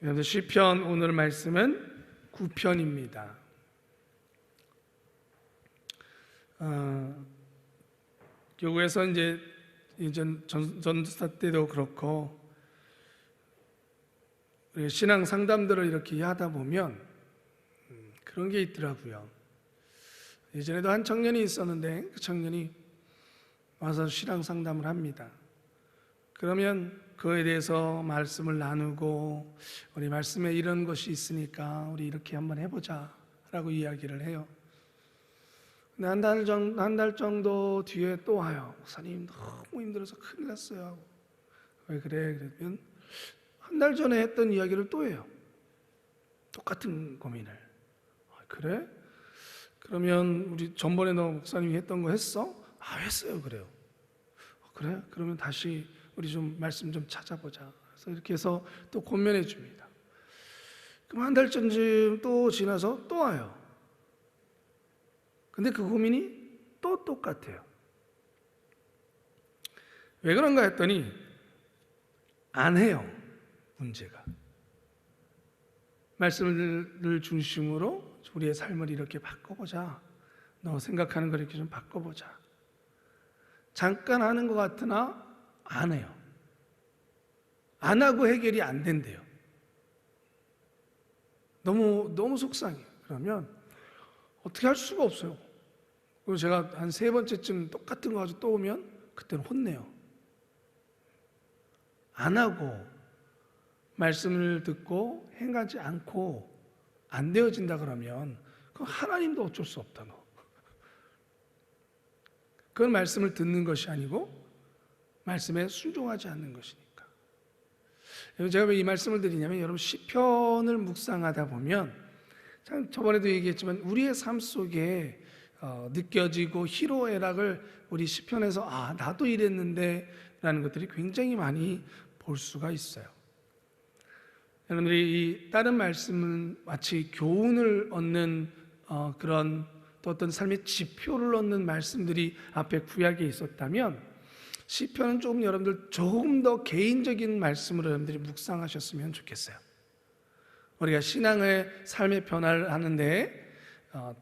여러분, 시편 오늘 말씀은 9편입니다. 교회에서 이제 전도사 때도 그렇고 신앙 상담들을 이렇게 하다 보면 그런 게 있더라고요. 예전에도 한 청년이 있었는데 그 청년이 와서 신앙 상담을 합니다. 그러면 그거에 대해서 말씀을 나누고, 우리 말씀에 이런 것이 있으니까 우리 이렇게 한번 해보자 라고 이야기를 해요. 근데 한 달 정도 뒤에 또 와요. 목사님 너무 힘들어서 큰일 났어요. 왜 그래? 그러면 한 달 전에 했던 이야기를 또 해요. 똑같은 고민을. 그래? 그러면 우리 전번에 너 목사님이 했던 거 했어? 했어요. 그래요. 그래? 그러면 다시 우리 좀 말씀 좀 찾아보자. 그래서 이렇게 해서 또 권면해 줍니다. 그럼 한 달쯤 또 지나서 또 와요. 근데 그 고민이 또 똑같아요. 왜 그런가 했더니 안 해요. 문제가. 말씀을 중심으로 우리의 삶을 이렇게 바꿔보자. 너 생각하는 걸 이렇게 좀 바꿔보자. 잠깐 하는 것 같으나 안 해요. 안 하고 해결이 안 된대요. 너무 속상해요. 그러면 어떻게 할 수가 없어요. 그리고 제가 한 3번째쯤 똑같은 거 가지고 또 오면 그때는 혼내요. 안 하고 말씀을 듣고 행하지 않고 안 되어진다 그러면 그건 하나님도 어쩔 수 없다. 너. 그건 말씀을 듣는 것이 아니고 말씀에 순종하지 않는 것이니까. 제가 왜 이 말씀을 드리냐면, 여러분 시편을 묵상하다 보면 참 저번에도 얘기했지만 우리의 삶 속에 느껴지고 희로애락을 우리 시편에서 나도 이랬는데 라는 것들이 굉장히 많이 볼 수가 있어요. 여러분들이 이 다른 말씀은 마치 교훈을 얻는 그런 또 어떤 삶의 지표를 얻는 말씀들이 앞에 구약에 있었다면, 시편은 조금 더 개인적인 말씀으로 여러분들이 묵상하셨으면 좋겠어요. 우리가 신앙의 삶의 변화를 하는데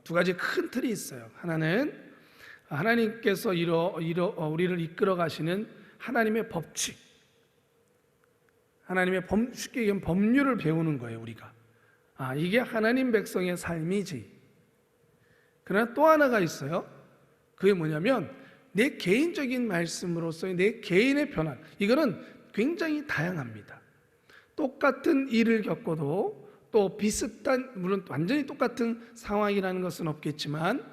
두 가지 큰 틀이 있어요. 하나는 하나님께서 우리를 이끌어 가시는 하나님의 법칙, 쉽게 얘기하면 법률을 배우는 거예요. 우리가 이게 하나님 백성의 삶이지. 그러나 또 하나가 있어요. 그게 뭐냐면 내 개인적인 말씀으로서의 내 개인의 변화. 이거는 굉장히 다양합니다. 똑같은 일을 겪어도 또 비슷한, 물론 완전히 똑같은 상황이라는 것은 없겠지만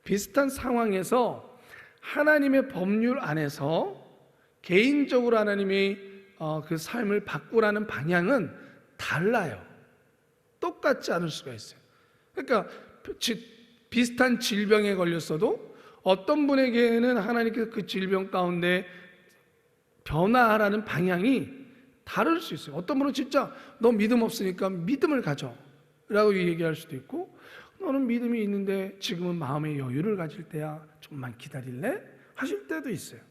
비슷한 상황에서 하나님의 법률 안에서 개인적으로 하나님의 그 삶을 바꾸라는 방향은 달라요. 똑같지 않을 수가 있어요. 그러니까 비슷한 질병에 걸렸어도 어떤 분에게는 하나님께서 그 질병 가운데 변화하라는 방향이 다를 수 있어요. 어떤 분은 진짜 너 믿음 없으니까 믿음을 가져 라고 얘기할 수도 있고, 너는 믿음이 있는데 지금은 마음의 여유를 가질 때야, 좀만 기다릴래? 하실 때도 있어요.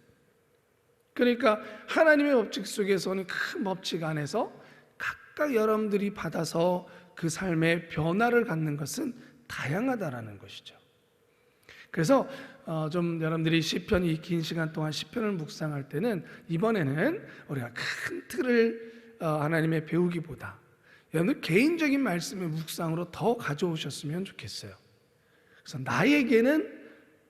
그러니까 하나님의 법칙 속에서는 큰 법칙 안에서 각각 여러분들이 받아서 그 삶의 변화를 갖는 것은 다양하다라는 것이죠. 그래서 좀 여러분들이 시편이 긴 시간 동안 시편을 묵상할 때는 이번에는 우리가 큰 틀을 하나님의 배우기보다 여러분들 개인적인 말씀의 묵상으로 더 가져오셨으면 좋겠어요. 그래서 나에게는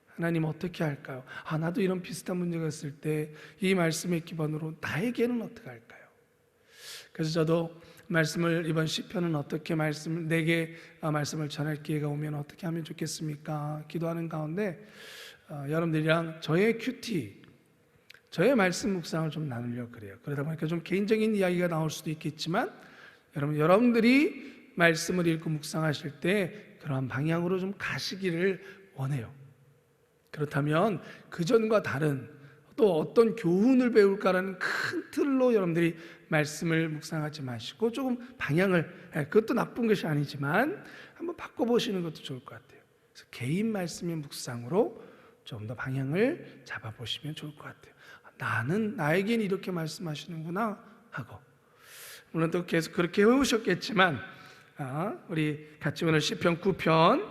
하나님 어떻게 할까요? 나도 이런 비슷한 문제가 있을 때 이 말씀의 기반으로 나에게는 어떻게 할까요? 그래서 저도 말씀을, 이번 시편은 어떻게 내게 말씀을 전할 기회가 오면 어떻게 하면 좋겠습니까? 기도하는 가운데 여러분들이랑 저의 큐티, 저의 말씀 묵상을 좀 나누려고 그래요. 그러다 보니까 좀 개인적인 이야기가 나올 수도 있겠지만 여러분들이 말씀을 읽고 묵상하실 때 그러한 방향으로 좀 가시기를 원해요. 그렇다면 그전과 다른 또 어떤 교훈을 배울까라는 큰 틀로 여러분들이 말씀을 묵상하지 마시고 조금 방향을, 그것도 나쁜 것이 아니지만 한번 바꿔보시는 것도 좋을 것 같아요. 그래서 개인 말씀의 묵상으로 좀 더 방향을 잡아보시면 좋을 것 같아요. 나에겐 이렇게 말씀하시는구나 하고, 물론 또 계속 그렇게 해오셨겠지만 우리 같이 오늘 시편 9편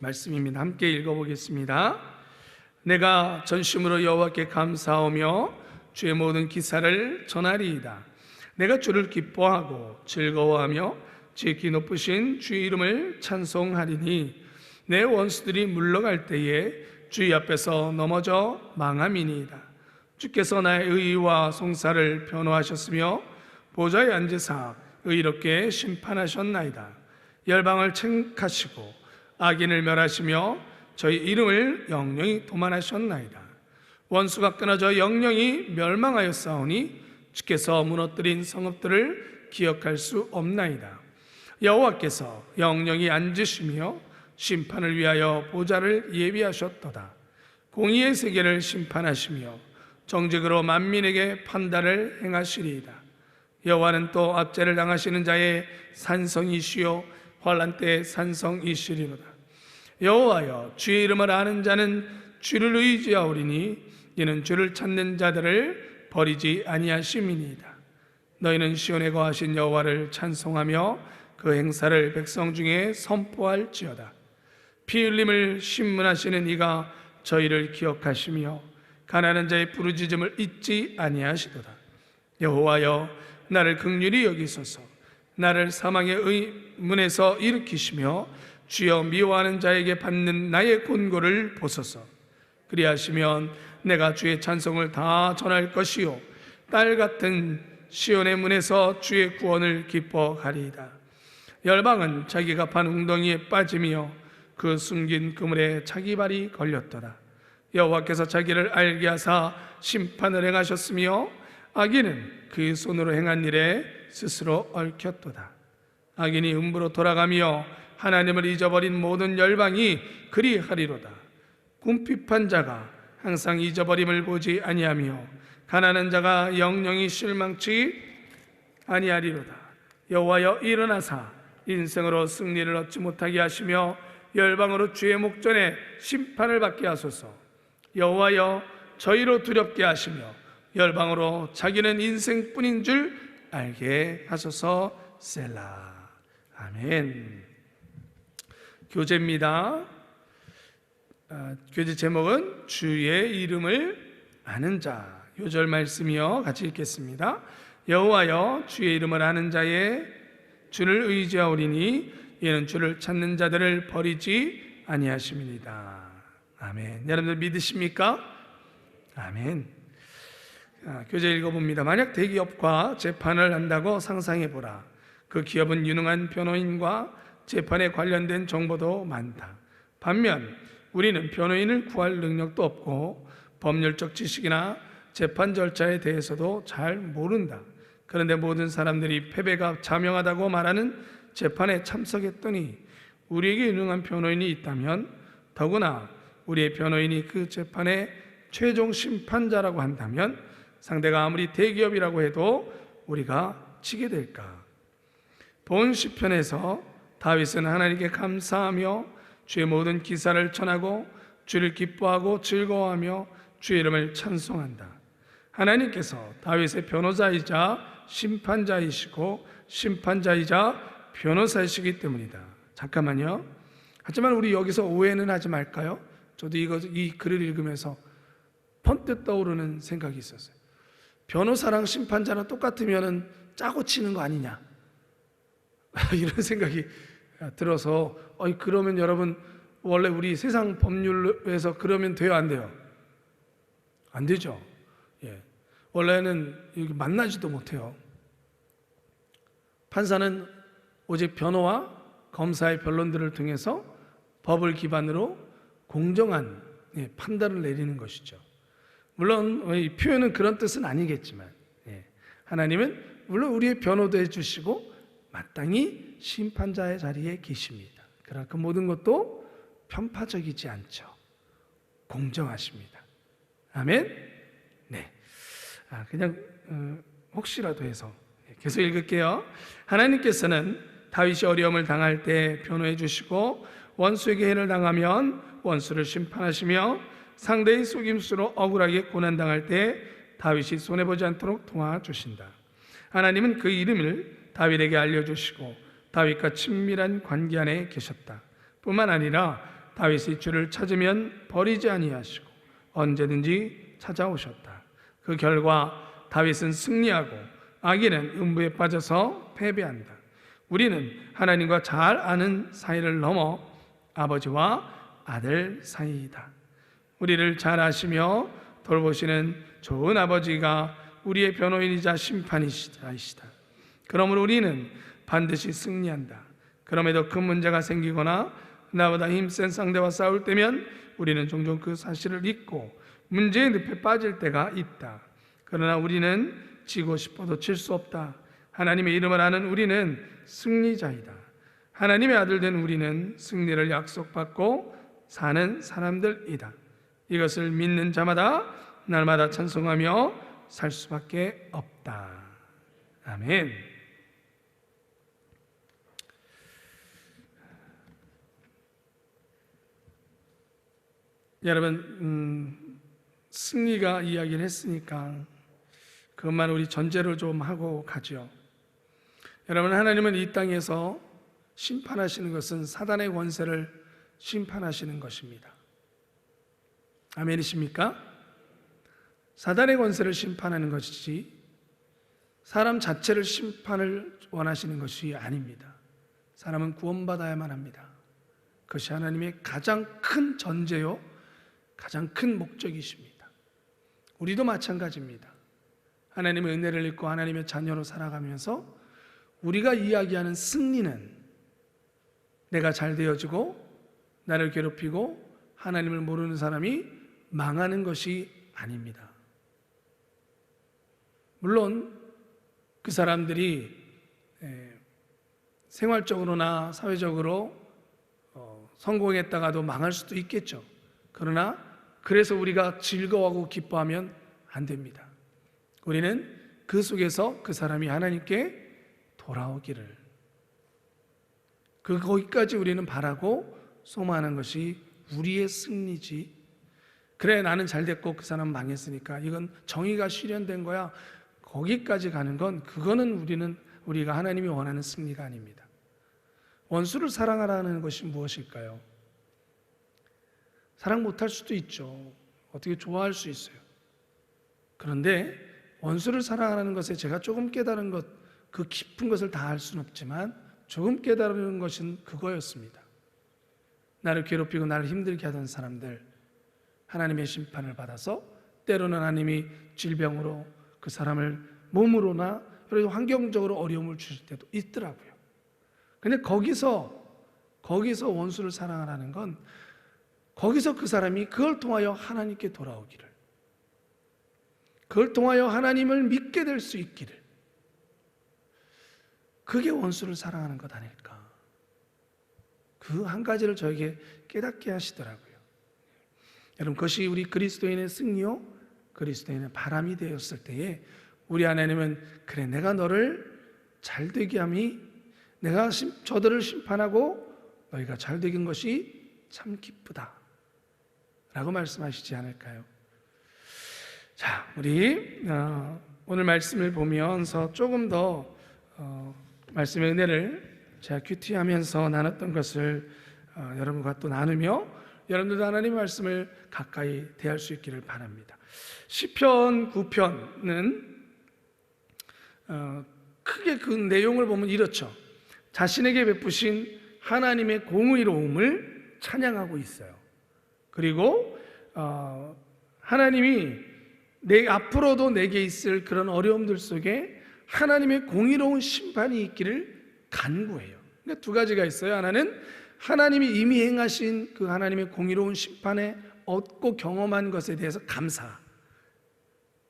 말씀입니다. 함께 읽어보겠습니다. 내가 전심으로 여호와께 감사하며 주의 모든 기사를 전하리이다. 내가 주를 기뻐하고 즐거워하며 지극히 높으신 주의 이름을 찬송하리니 내 원수들이 물러갈 때에 주의 앞에서 넘어져 망함이니이다. 주께서 나의 의와 송사를 변호하셨으며 보좌에 앉으사 의롭게 심판하셨나이다. 열방을 책하시고 악인을 멸하시며 저희 이름을 영영히 도만하셨나이다. 원수가 끊어져 영영히 멸망하였사오니 주께서 무너뜨린 성읍들을 기억할 수 없나이다. 여호와께서 영영히 앉으시며 심판을 위하여 보좌를 예비하셨도다. 공의의 세계를 심판하시며 정직으로 만민에게 판단을 행하시리이다. 여호와는 또 압제를 당하시는 자의 산성이시요 환난 때의 산성이시리로다. 여호와여, 주의 이름을 아는 자는 주를 의지하오리니 이는 주를 찾는 자들을 버리지 아니하심이니이다. 너희는 시온에 거하신 여호와를 찬송하며 그 행사를 백성 중에 선포할지어다. 피 흘림을 신문하시는 이가 저희를 기억하시며 가난한 자의 부르짖음을 잊지 아니하시도다. 여호와여, 나를 긍휼히 여기소서. 나를 사망의 문에서 일으키시며 주여 미워하는 자에게 받는 나의 곤고를 보소서. 그리하시면 내가 주의 찬송을 다 전할 것이요 딸 같은 시온의 문에서 주의 구원을 기뻐하리이다. 열방은 자기가 판 웅덩이에 빠지며 그 숨긴 그물에 자기 발이 걸렸도다. 여호와께서 자기를 알게 하사 심판을 행하셨으며 악인은 그 손으로 행한 일에 스스로 얽혔도다. 악인이 음부로 돌아가며 하나님을 잊어버린 모든 열방이 그리하리로다. 궁핍한 자가 항상 잊어버림을 보지 아니하며 가난한 자가 영영히 실망치 아니하리로다. 여호와여, 일어나사 인생으로 승리를 얻지 못하게 하시며 열방으로 주의 목전에 심판을 받게 하소서. 여호와여, 저희로 두렵게 하시며 열방으로 자기는 인생뿐인 줄 알게 하소서. 셀라. 아멘. 교재입니다. 교재 제목은 주의 이름을 아는 자. 요절 말씀이요, 같이 읽겠습니다. 여호와여, 주의 이름을 아는 자의 주를 의지하오리니 이는 주를 찾는 자들을 버리지 아니하심이니이다. 아멘. 여러분들 믿으십니까? 아멘. 교재 읽어봅니다. 만약 대기업과 재판을 한다고 상상해보라. 그 기업은 유능한 변호인과 재판에 관련된 정보도 많다. 반면 우리는 변호인을 구할 능력도 없고 법률적 지식이나 재판 절차에 대해서도 잘 모른다. 그런데 모든 사람들이 패배가 자명하다고 말하는 재판에 참석했더니 우리에게 유능한 변호인이 있다면, 더구나 우리의 변호인이 그 재판의 최종 심판자라고 한다면 상대가 아무리 대기업이라고 해도 우리가 지게 될까? 본 시편에서 다윗은 하나님께 감사하며 주의 모든 기사를 전하고 주를 기뻐하고 즐거워하며 주의 이름을 찬송한다. 하나님께서 다윗의 변호자이자 심판자이시고 심판자이자 변호사이시기 때문이다. 잠깐만요. 하지만 우리 여기서 오해는 하지 말까요? 저도 이 글을 읽으면서 번뜩 떠오르는 생각이 있었어요. 변호사랑 심판자랑 똑같으면 짜고 치는 거 아니냐, 이런 생각이 들어서 그러면 여러분, 원래 우리 세상 법률에서 그러면 돼요, 안 돼요? 안 되죠. 원래는 만나지도 못해요. 판사는 오직 변호와 검사의 변론들을 통해서 법을 기반으로 공정한 판단을 내리는 것이죠. 물론 이 표현은 그런 뜻은 아니겠지만 하나님은 물론 우리의 변호도 해주시고 마땅히 심판자의 자리에 계십니다. 그러나 그 모든 것도 편파적이지 않죠. 공정하십니다. 아멘. 네. 그냥 혹시라도 해서 계속 읽을게요. 하나님께서는 다윗이 어려움을 당할 때 변호해 주시고 원수에게 해를 당하면 원수를 심판하시며 상대의 속임수로 억울하게 고난당할 때 다윗이 손해보지 않도록 도와주신다. 하나님은 그 이름을 다윗에게 알려주시고 다윗과 친밀한 관계 안에 계셨다. 뿐만 아니라 다윗이 주를 찾으면 버리지 아니하시고 언제든지 찾아오셨다. 그 결과 다윗은 승리하고 악인은 음부에 빠져서 패배한다. 우리는 하나님과 잘 아는 사이를 넘어 아버지와 아들 사이이다. 우리를 잘 아시며 돌보시는 좋은 아버지가 우리의 변호인이자 심판이시다. 그러므로 우리는 반드시 승리한다. 그럼에도 큰 문제가 생기거나 나보다 힘센 상대와 싸울 때면 우리는 종종 그 사실을 잊고 문제의 늪에 빠질 때가 있다. 그러나 우리는 지고 싶어도 질 수 없다. 하나님의 이름을 아는 우리는 승리자이다. 하나님의 아들 된 우리는 승리를 약속받고 사는 사람들이다. 이것을 믿는 자마다 날마다 찬송하며 살 수밖에 없다. 아멘. 여러분, 승리가 이야기를 했으니까 그것만 우리 전제를 좀 하고 가죠. 여러분, 하나님은 이 땅에서 심판하시는 것은 사단의 권세를 심판하시는 것입니다. 아멘이십니까? 사단의 권세를 심판하는 것이지 사람 자체를 심판을 원하시는 것이 아닙니다. 사람은 구원받아야만 합니다. 그것이 하나님의 가장 큰 전제요, 가장 큰 목적이십니다. 우리도 마찬가지입니다. 하나님의 은혜를 입고 하나님의 자녀로 살아가면서 우리가 이야기하는 승리는 내가 잘 되어지고 나를 괴롭히고 하나님을 모르는 사람이 망하는 것이 아닙니다. 물론 그 사람들이 생활적으로나 사회적으로 성공했다가도 망할 수도 있겠죠. 그러나 그래서 우리가 즐거워하고 기뻐하면 안 됩니다. 우리는 그 속에서 그 사람이 하나님께 돌아오기를, 거기까지 우리는 바라고 소망하는 것이 우리의 승리지. 그래, 나는 잘 됐고 그 사람 망했으니까 이건 정의가 실현된 거야, 거기까지 가는 건, 그거는 우리가 하나님이 원하는 승리가 아닙니다. 원수를 사랑하라는 것이 무엇일까요? 사랑 못할 수도 있죠. 어떻게 좋아할 수 있어요. 그런데 원수를 사랑하는 것에 제가 조금 깨달은 것, 그 깊은 것을 다 알 수는 없지만 조금 깨달은 것은 그거였습니다. 나를 괴롭히고 나를 힘들게 하던 사람들, 하나님의 심판을 받아서 때로는 하나님이 질병으로 그 사람을 몸으로나 여러 환경적으로 어려움을 주실 때도 있더라고요. 근데 거기서 원수를 사랑하라는 건, 거기서 그 사람이 그걸 통하여 하나님께 돌아오기를, 그걸 통하여 하나님을 믿게 될 수 있기를, 그게 원수를 사랑하는 것 아닐까. 그 한 가지를 저에게 깨닫게 하시더라고요. 여러분, 그것이 우리 그리스도인의 승리요, 그리스도인의 바람이 되었을 때에 우리 하나님은, 그래, 내가 너를 잘되게 함이, 내가 저들을 심판하고 너희가 잘되긴 것이 참 기쁘다 라고 말씀하시지 않을까요? 자, 우리 오늘 말씀을 보면서 조금 더 말씀의 은혜를 제가 큐티하면서 나눴던 것을 여러분과 또 나누며 여러분들도 하나님의 말씀을 가까이 대할 수 있기를 바랍니다. 시편 9편은 크게 그 내용을 보면 이렇죠. 자신에게 베푸신 하나님의 공의로움을 찬양하고 있어요. 그리고 하나님이 앞으로도 내게 있을 그런 어려움들 속에 하나님의 공의로운 심판이 있기를 간구해요. 그러니까 두 가지가 있어요. 하나는 하나님이 이미 행하신 그 하나님의 공의로운 심판에 얻고 경험한 것에 대해서 감사,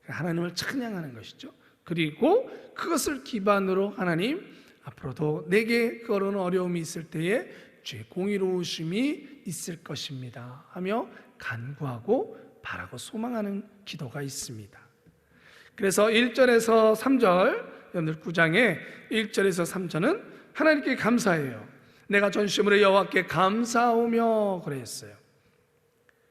하나님을 찬양하는 것이죠. 그리고 그것을 기반으로 하나님, 앞으로도 내게 그런 어려움이 있을 때에 주의 공의로우심이 있을 것입니다 하며 간구하고 바라고 소망하는 기도가 있습니다. 그래서 1절에서 3절, 여러분들 9장에 1절에서 3절은 하나님께 감사해요. 내가 전심으로 여호와께 감사하오며 그랬어요.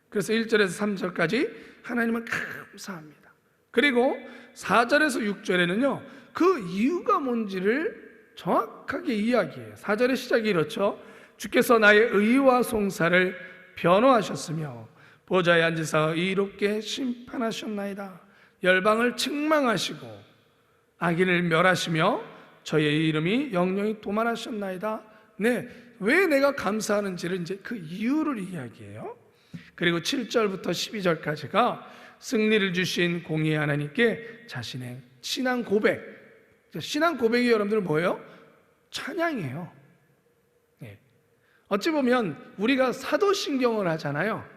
그래서 1절에서 3절까지 하나님을 감사합니다. 그리고 4절에서 6절에는요 그 이유가 뭔지를 정확하게 이야기해요. 4절의 시작이 이렇죠. 주께서 나의 의와 송사를 변호하셨으며 보좌에 앉으사 의롭게 심판하셨나이다. 열방을 책망하시고 악인을 멸하시며 저의 이름이 영영히 도말하셨나이다. 네, 왜 내가 감사하는지를 이제 그 이유를 이야기해요. 그리고 7절부터 12절까지가 승리를 주신 공의의 하나님께 자신의 신앙 고백. 신앙 고백이 여러분들 뭐예요? 찬양이에요. 네. 어찌 보면 우리가 사도신경을 하잖아요.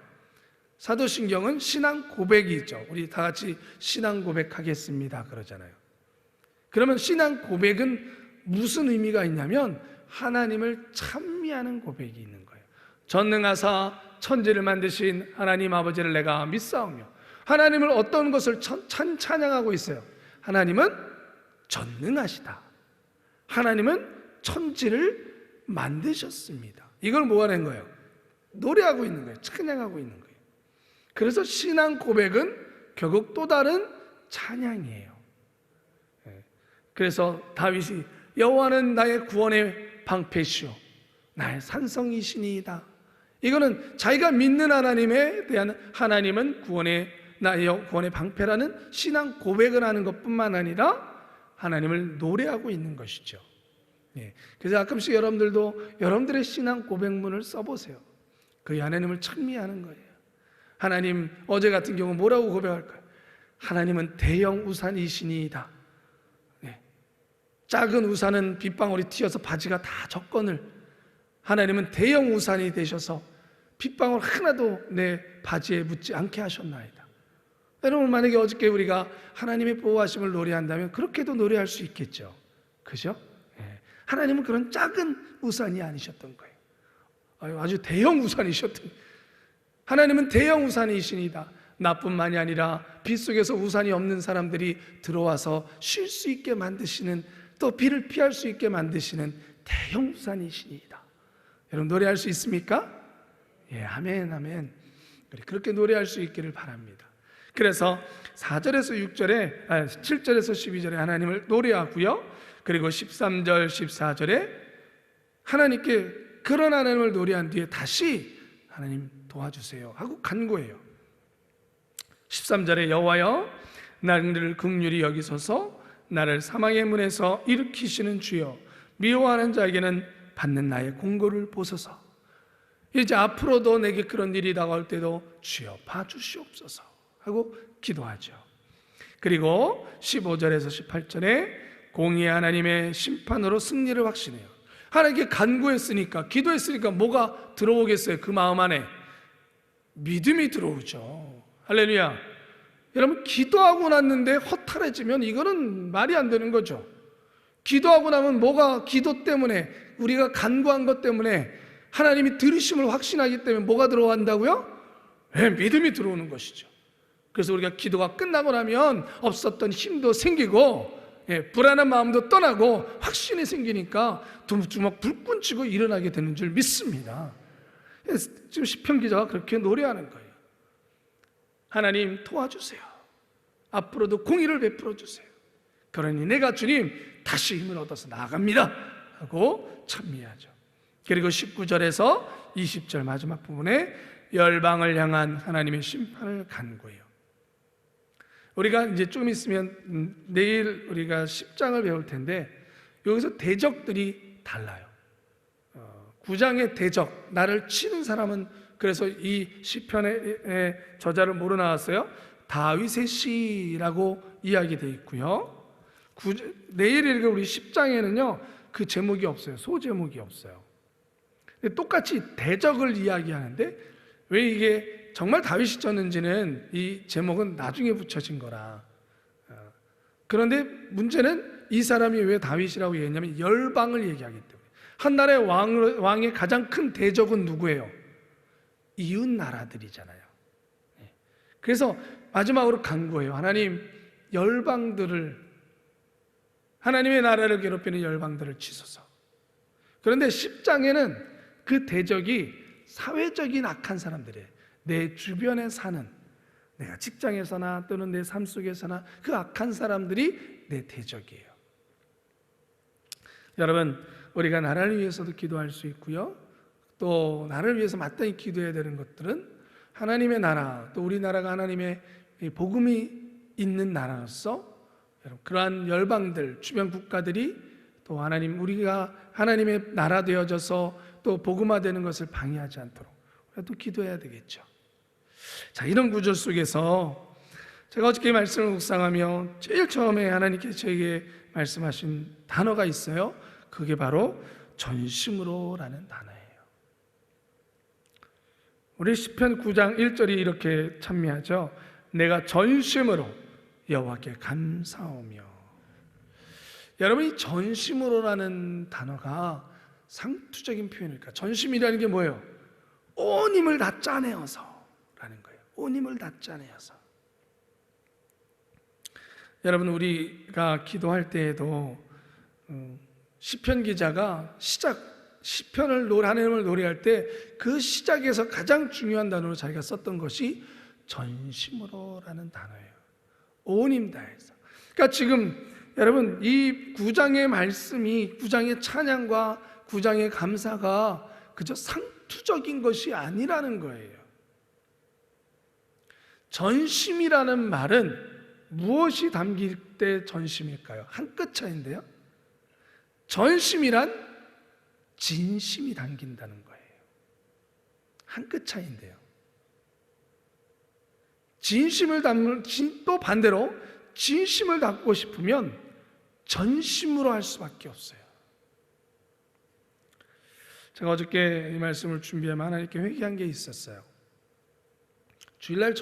사도신경은 신앙 고백이죠. 우리 다 같이 신앙 고백하겠습니다 그러잖아요. 그러면 신앙 고백은 무슨 의미가 있냐면 하나님을 찬미하는 고백이 있는 거예요. 전능하사 천지를 만드신 하나님 아버지를 내가 믿사오며, 하나님을 어떤 것을 찬양하고 있어요? 하나님은 전능하시다. 하나님은 천지를 만드셨습니다. 이걸 뭐 하는 거예요? 노래하고 있는 거예요. 찬양하고 있는 거예요. 그래서 신앙 고백은 결국 또 다른 찬양이에요. 그래서 다윗이 여호와는 나의 구원의 방패시오 나의 산성이시니이다. 이거는 자기가 믿는 하나님에 대한 하나님은 나의 구원의 방패라는 신앙 고백을 하는 것뿐만 아니라 하나님을 노래하고 있는 것이죠. 그래서 가끔씩 여러분들도 여러분들의 신앙 고백문을 써보세요. 그 하나님을 찬미하는 거예요. 하나님, 어제 같은 경우 뭐라고 고백할까요? 하나님은 대형 우산이시니이다. 작은 우산은 빗방울이 튀어서 바지가 다 젖거늘, 하나님은 대형 우산이 되셔서 빗방울 하나도 내 바지에 묻지 않게 하셨나이다. 여러분, 만약에 어저께 우리가 하나님의 보호하심을 노래한다면 그렇게도 노래할 수 있겠죠. 그죠? 하나님은 그런 작은 우산이 아니셨던 거예요. 아주 대형 우산이셨던. 하나님은 대형 우산이시니다. 나뿐만이 아니라 비 속에서 우산이 없는 사람들이 들어와서 쉴 수 있게 만드시는, 또 비를 피할 수 있게 만드시는 대형 우산이시니다. 여러분, 노래할 수 있습니까? 아멘, 아멘. 그렇게 노래할 수 있기를 바랍니다. 그래서 4절에서 6절에 7절에서 12절에 하나님을 노래하고요. 그리고 13절, 14절에 하나님께 그런 하나님을 노래한 뒤에 다시 하나님 도와주세요 하고 간구해요. 13절에 여호와여 나를 긍휼히 여기소서, 나를 사망의 문에서 일으키시는 주여, 미워하는 자에게는 받는 나의 공고를 보소서. 이제 앞으로도 내게 그런 일이 다가올 때도 주여 봐주시옵소서 하고 기도하죠. 그리고 15절에서 18절에 공의의 하나님의 심판으로 승리를 확신해요. 하나님께 간구했으니까, 기도했으니까 뭐가 들어오겠어요? 그 마음 안에 믿음이 들어오죠. 할렐루야. 여러분, 기도하고 났는데 허탈해지면 이거는 말이 안 되는 거죠. 기도하고 나면 뭐가, 기도 때문에, 우리가 간구한 것 때문에 하나님이 들으심을 확신하기 때문에 뭐가 들어간다고요? 믿음이 들어오는 것이죠. 그래서 우리가 기도가 끝나고 나면 없었던 힘도 생기고, 불안한 마음도 떠나고 확신이 생기니까 두먹두먹 불끈 치고 일어나게 되는 줄 믿습니다. 지금 시편 기자가 그렇게 노래하는 거예요. 하나님 도와주세요. 앞으로도 공의를 베풀어 주세요. 그러니 내가 주님 다시 힘을 얻어서 나아갑니다 하고 찬미하죠. 그리고 19절에서 20절 마지막 부분에 열방을 향한 하나님의 심판을 간구해요. 우리가 이제 좀 있으면 내일 우리가 10장을 배울 텐데 여기서 대적들이 달라요. 9장의 대적, 나를 치는 사람은, 그래서 이 시편의 저자를 뭐로 나왔어요? 다윗의 시라고 이야기되어 있고요. 내일 읽을 우리 10장에는요 그 제목이 없어요. 소제목이 없어요. 똑같이 대적을 이야기하는데 왜 이게 정말 다윗이 쳤는지는 이 제목은 나중에 붙여진 거라. 그런데 문제는 이 사람이 왜 다윗이라고 얘기했냐면 열방을 얘기하기 때문에. 한 나라의 왕의 가장 큰 대적은 누구예요? 이웃 나라들이잖아요. 그래서 마지막으로 간구해요. 하나님, 열방들을, 하나님의 나라를 괴롭히는 열방들을 치소서. 그런데 10장에는 그 대적이 사회적인 악한 사람들이에요. 내 주변에 사는, 내가 직장에서나 또는 내 삶 속에서나 그 악한 사람들이 내 대적이에요. 여러분, 우리가 나라를 위해서도 기도할 수 있고요, 또 나라를 위해서 마땅히 기도해야 되는 것들은 하나님의 나라, 또 우리나라가 하나님의 복음이 있는 나라로서 그러한 열방들, 주변 국가들이 또 우리가 하나님의 나라 되어져서 또 복음화되는 것을 방해하지 않도록 또 기도해야 되겠죠. 자, 이런 구절 속에서 제가 어저께 말씀을 묵상하며 제일 처음에 하나님께서 저에게 말씀하신 단어가 있어요. 그게 바로 전심으로라는 단어예요. 우리 시편 9장 1절이 이렇게 찬미하죠. 내가 전심으로 여호와께 감사하며. 여러분, 이 전심으로라는 단어가 상투적인 표현일까? 전심이라는 게 뭐예요? 온 힘을 다 짜내어서 라는 거예요. 온 힘을 다 짜내어서. 여러분, 우리가 기도할 때에도 시편 기자가 시편을 하나님을 노래할 때 그 시작에서 가장 중요한 단어로 자기가 썼던 것이 전심으로라는 단어예요. 온 힘 다해서. 그러니까 지금 여러분, 이 9장의 말씀이, 9장의 찬양과 9장의 감사가 그저 상투적인 것이 아니라는 거예요. 전심이라는 말은 무엇이 담길 때 전심일까요? 한 끗 차이인데요. 전심이란 진심이 담긴다는 거예요. 한 끗 차이인데요. 또 반대로 진심을 담고 싶으면 전심으로 할 수밖에 없어요. 제가 어저께 이 말씀을 준비하면 하나님께 회개한 게 있었어요. 주일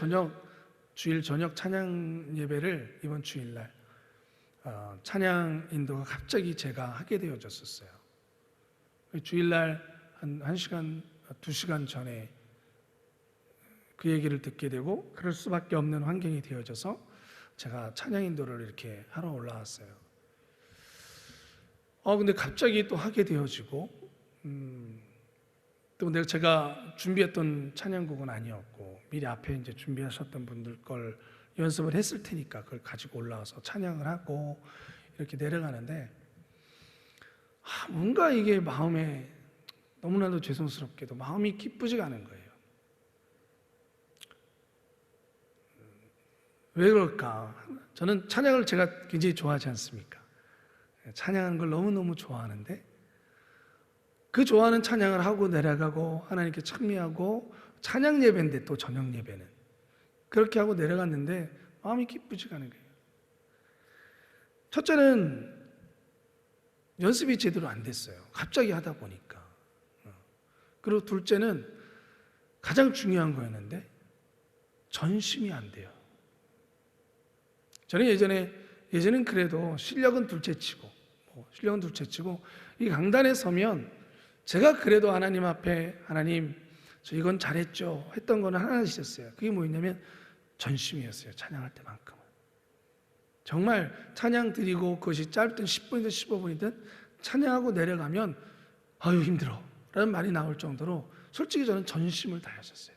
저녁 찬양 예배를 이번 주일날 찬양 인도가 갑자기 제가 하게 되어졌었어요. 주일날 한 1시간, 2시간 전에 그 얘기를 듣게 되고 그럴 수밖에 없는 환경이 되어져서 제가 찬양 인도를 이렇게 하러 올라왔어요. 근데 갑자기 또 하게 되어지고 또 제가 준비했던 찬양곡은 아니었고 미리 앞에 이제 준비하셨던 분들 걸 연습을 했을 테니까 그걸 가지고 올라와서 찬양을 하고 이렇게 내려가는데 뭔가 이게 마음에 너무나도 죄송스럽게도 마음이 기쁘지가 않은 거예요. 왜 그럴까? 저는 찬양을 제가 굉장히 좋아하지 않습니까? 찬양하는 걸 너무너무 좋아하는데 그 좋아하는 찬양을 하고 내려가고 하나님께 찬미하고 찬양 예배인데 또 저녁 예배는 그렇게 하고 내려갔는데 마음이 기쁘지가 않은 거예요. 첫째는 연습이 제대로 안 됐어요. 갑자기 하다 보니까. 그리고 둘째는 가장 중요한 거였는데 전심이 안 돼요. 저는 예전엔 그래도 실력은 둘째치고 이 강단에 서면 제가 그래도 하나님 앞에 하나님 저 이건 잘했죠 했던 거는 하나 있었어요. 그게 뭐였냐면 전심이었어요. 찬양할 때만큼은 정말 찬양 드리고 그것이 짧든 10분이든 15분이든 찬양하고 내려가면 아유 힘들어 라는 말이 나올 정도로 솔직히 저는 전심을 다했었어요.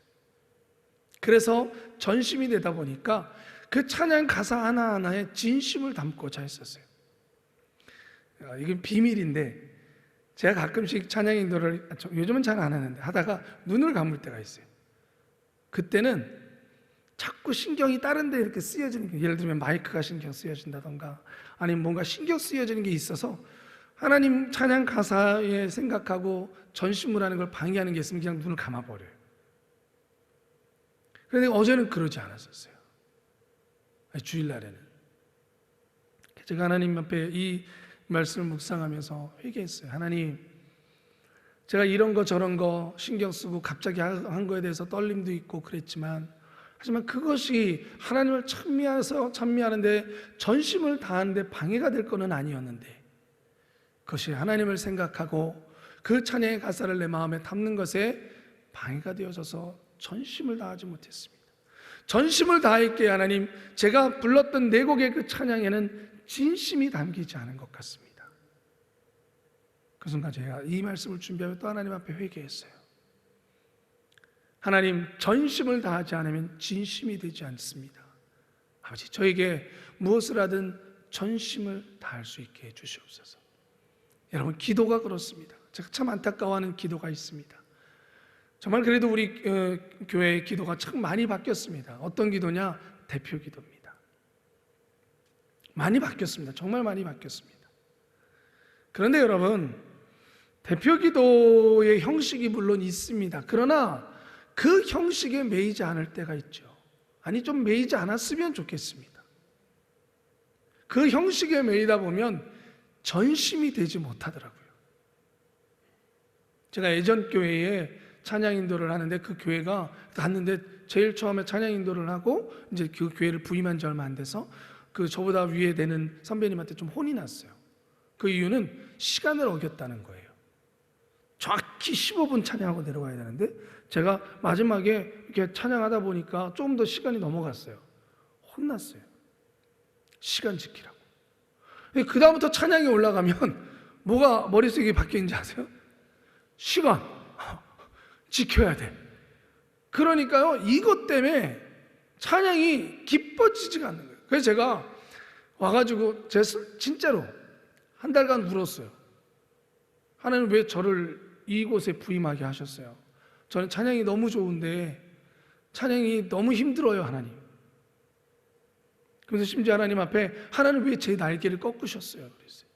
그래서 전심이 되다 보니까 그 찬양 가사 하나하나에 진심을 담고자 했었어요. 이건 비밀인데 제가 가끔씩 찬양 인도를 요즘은 잘 안 하는데 하다가 눈을 감을 때가 있어요. 그때는 자꾸 신경이 다른 데 이렇게 쓰여지는 게, 예를 들면 마이크가 신경 쓰여진다던가 아니면 뭔가 신경 쓰여지는 게 있어서 하나님 찬양 가사에 생각하고 전심을 하는 걸 방해하는 게 있으면 그냥 눈을 감아버려요. 그런데 어제는 그러지 않았었어요. 주일날에는 제가 하나님 앞에 이 말씀을 묵상하면서 회개했어요. 하나님, 제가 이런 거 저런 거 신경 쓰고 갑자기 한 거에 대해서 떨림도 있고 그랬지만 하지만 그것이 하나님을 찬미하는데 전심을 다하는데 방해가 될 거는 아니었는데 그것이 하나님을 생각하고 그 찬양의 가사를 내 마음에 담는 것에 방해가 되어져서 전심을 다하지 못했습니다. 전심을 다했기에 하나님, 제가 불렀던 네 곡의 그 찬양에는 진심이 담기지 않은 것 같습니다. 그 순간 제가 이 말씀을 준비하며 또 하나님 앞에 회개했어요. 하나님, 전심을 다하지 않으면 진심이 되지 않습니다. 아버지, 저에게 무엇을 하든 전심을 다할 수 있게 해주시옵소서. 여러분, 기도가 그렇습니다. 제가 참 안타까워하는 기도가 있습니다. 정말 그래도 우리 교회의 기도가 참 많이 바뀌었습니다. 어떤 기도냐? 대표 기도입니다. 많이 바뀌었습니다. 정말 많이 바뀌었습니다. 그런데 여러분, 대표 기도의 형식이 물론 있습니다. 그러나 그 형식에 매이지 않을 때가 있죠. 아니, 좀 매이지 않았으면 좋겠습니다. 그 형식에 매이다 보면 전심이 되지 못하더라고요. 제가 예전 교회에 찬양 인도를 하는데, 그 교회가 갔는데 제일 처음에 찬양 인도를 하고 이제 그 교회를 부임한 지 얼마 안 돼서 그 저보다 위에 되는 선배님한테 좀 혼이 났어요. 그 이유는 시간을 어겼다는 거예요. 정확히 15분 찬양하고 내려가야 되는데 제가 마지막에 이렇게 찬양하다 보니까 조금 더 시간이 넘어갔어요. 혼났어요. 시간 지키라고. 그 다음부터 찬양이 올라가면 뭐가 머릿속에 바뀌는지 아세요? 시간 지켜야 돼. 그러니까요, 이것 때문에 찬양이 기뻐지지가 않는 거예요. 그래서 제가 와가지고 진짜로 한 달간 울었어요. 하나님, 왜 저를 이곳에 부임하게 하셨어요? 저는 찬양이 너무 좋은데 찬양이 너무 힘들어요, 하나님. 그래서 심지어 하나님 앞에, 하나님 왜 제 날개를 꺾으셨어요? 그랬어요.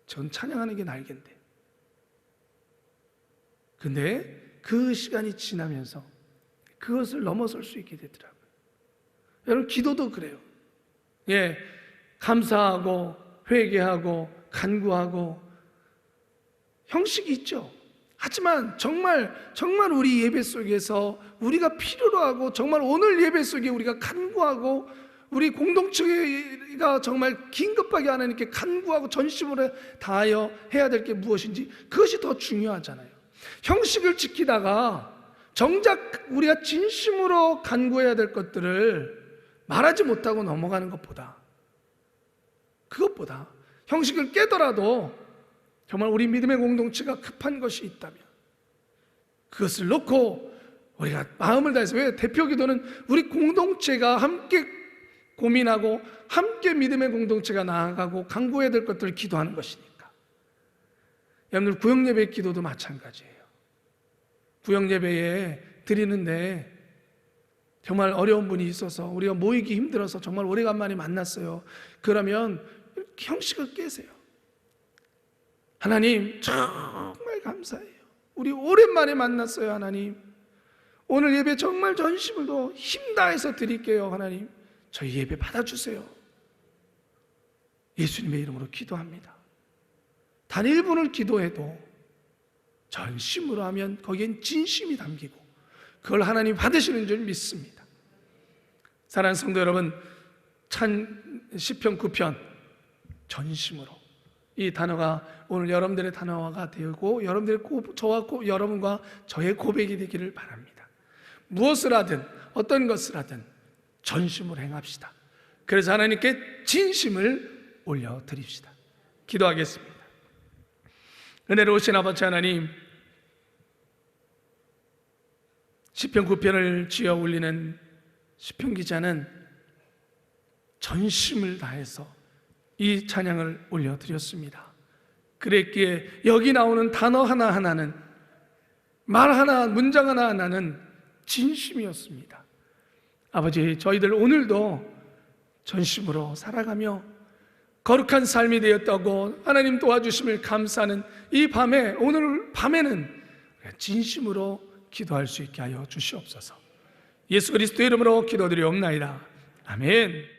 전 찬양하는 게 날개인데. 근데 그 시간이 지나면서 그것을 넘어설 수 있게 되더라고요. 여러분, 기도도 그래요. 예, 감사하고 회개하고 간구하고 형식이 있죠. 하지만 정말 우리 예배 속에서 우리가 필요로 하고, 정말 오늘 예배 속에 우리가 간구하고, 우리 공동체가 정말 긴급하게 하나님께 간구하고 전심으로 다하여 해야 될 게 무엇인지, 그것이 더 중요하잖아요. 형식을 지키다가 정작 우리가 진심으로 간구해야 될 것들을 말하지 못하고 넘어가는 것보다, 그것보다 형식을 깨더라도 정말 우리 믿음의 공동체가 급한 것이 있다면 그것을 놓고 우리가 마음을 다해서, 왜 대표 기도는 우리 공동체가 함께 고민하고 함께 믿음의 공동체가 나아가고 간구해야 될 것들을 기도하는 것이니까. 여러분들, 구역예배 기도도 마찬가지예요. 구역예배에 드리는데 정말 어려운 분이 있어서 우리가 모이기 힘들어서 정말 오래간만에 만났어요. 그러면 형식을 깨세요. 하나님, 정말 감사해요. 우리 오랜만에 만났어요. 하나님, 오늘 예배 정말 전심으로 힘 다해서 드릴게요. 하나님, 저희 예배 받아주세요. 예수님의 이름으로 기도합니다. 단 1분을 기도해도 전심으로 하면 거기엔 진심이 담기고 그걸 하나님 받으시는 줄 믿습니다. 사랑하는 성도 여러분, 시편 9편 전심으로, 이 단어가 오늘 여러분들의 단어가 되고 여러분과 저의 고백이 되기를 바랍니다. 무엇을 하든 어떤 것을 하든 전심으로 행합시다. 그래서 하나님께 진심을 올려드립시다. 기도하겠습니다. 은혜로우신 아버지 하나님, 시편 9편을 지어 올리는 시편 기자는 전심을 다해서 이 찬양을 올려드렸습니다. 그랬기에 여기 나오는 단어 하나하나는, 말 하나, 문장 하나하나는 진심이었습니다. 아버지, 저희들 오늘도 전심으로 살아가며 거룩한 삶이 되었다고 하나님 도와주심을 감사하는 이 밤에, 오늘 밤에는 진심으로 기도할 수 있게 하여 주시옵소서. 예수 그리스도의 이름으로 기도드리옵나이다. 아멘.